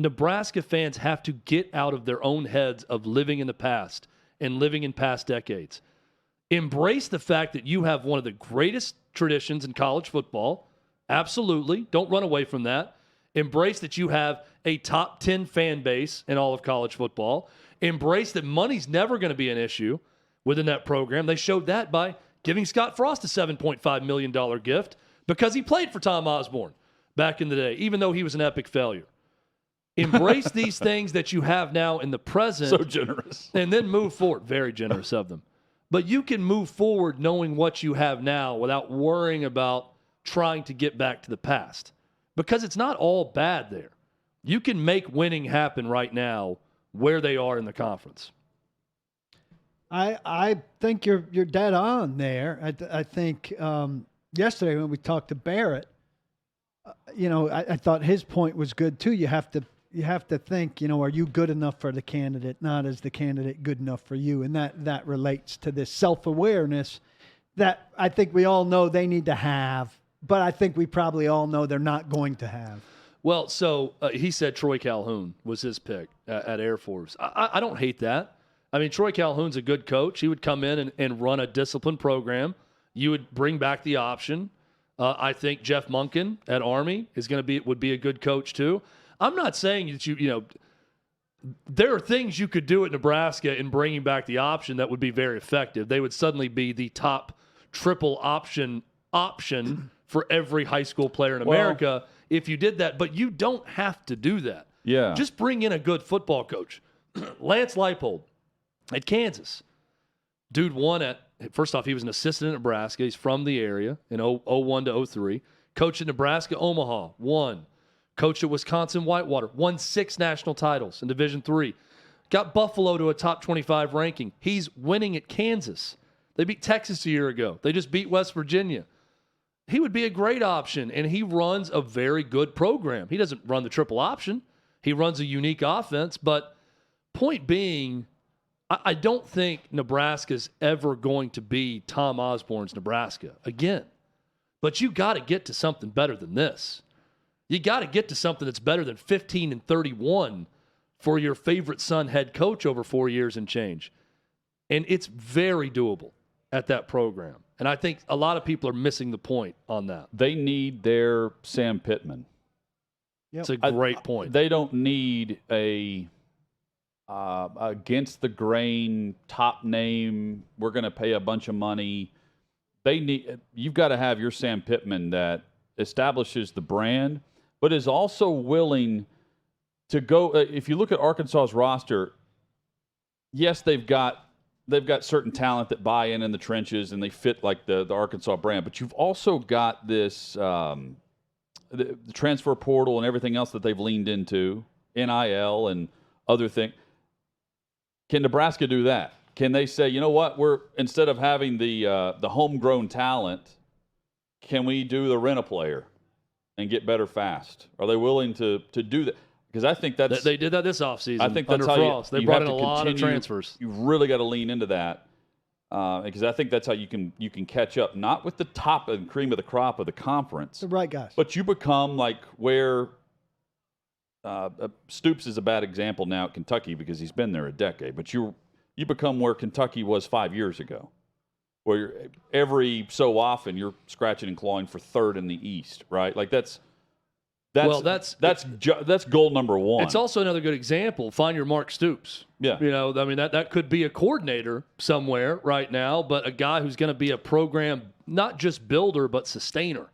Nebraska fans have to get out of their own heads of living in the past and living in past decades. Embrace the fact that you have one of the greatest traditions in college football. Absolutely. Don't run away from that. Embrace that you have a top 10 fan base in all of college football. Embrace that money's never going to be an issue within that program. They showed that by giving Scott Frost a $7.5 million gift because he played for Tom Osborne back in the day, even though he was an epic failure. Embrace these things that you have now in the present. So generous. And then move forward. Very generous of them. But you can move forward knowing what you have now without worrying about trying to get back to the past. Because it's not all bad there. You can make winning happen right now where they are in the conference. I think you're dead on there. I think yesterday when we talked to Barrett, I thought his point was good too. You have to think, are you good enough for the candidate? Not is the candidate good enough for you? And that relates to this self-awareness that I think we all know they need to have, but I think we probably all know they're not going to have. Well, so he said Troy Calhoun was his pick at Air Force. I don't hate that. I mean, Troy Calhoun's a good coach. He would come in and run a disciplined program. You would bring back the option. I think Jeff Monken at Army would be a good coach too. I'm not saying that there are things you could do at Nebraska in bringing back the option that would be very effective. They would suddenly be the top triple option for every high school player in America if you did that. But you don't have to do that. Yeah. Just bring in a good football coach. Lance Leipold at Kansas. Dude won first off, he was an assistant at Nebraska. He's from the area in 01 to 03. Coached at Nebraska, Omaha, won. Coached at Wisconsin Whitewater, won 6 national titles in Division III. Got Buffalo to a top 25 ranking. He's winning at Kansas. They beat Texas a year ago. They just beat West Virginia. He would be a great option, and he runs a very good program. He doesn't run the triple option. He runs a unique offense, but point being, I don't think Nebraska's ever going to be Tom Osborne's Nebraska again. But you got to get to something better than this. You got to get to something that's better than 15-31 for your favorite son head coach over 4 years and change. And it's very doable at that program. And I think a lot of people are missing the point on that. They need their Sam Pittman. Yep. It's a great point. They don't need a against the grain top name. We're going to pay a bunch of money. You've got to have your Sam Pittman that establishes the brand, but is also willing to go. If you look at Arkansas's roster, yes, they've got certain talent that buy in the trenches and they fit like the Arkansas brand, but you've also got this the transfer portal and everything else that they've leaned into, NIL and other things. Can Nebraska do that? Can they say, you know what, instead of having the homegrown talent, can we do the rent-a-player and get better fast? Are they willing to do that? Because I think they did that this offseason. I think that's under how Frost. They you brought have in a to lot of continue. transfers. You've really got to lean into that because I think that's how you can catch up, not with the top and cream of the crop of the conference. The right guys. But you become like where Stoops is a bad example now at Kentucky because he's been there a decade. But you become where Kentucky was 5 years ago, where every so often you're scratching and clawing for third in the East, right? Like that's goal number one. It's also another good example. Find your Mark Stoops. Yeah. That could be a coordinator somewhere right now, but a guy who's going to be a program, not just builder, but sustainer.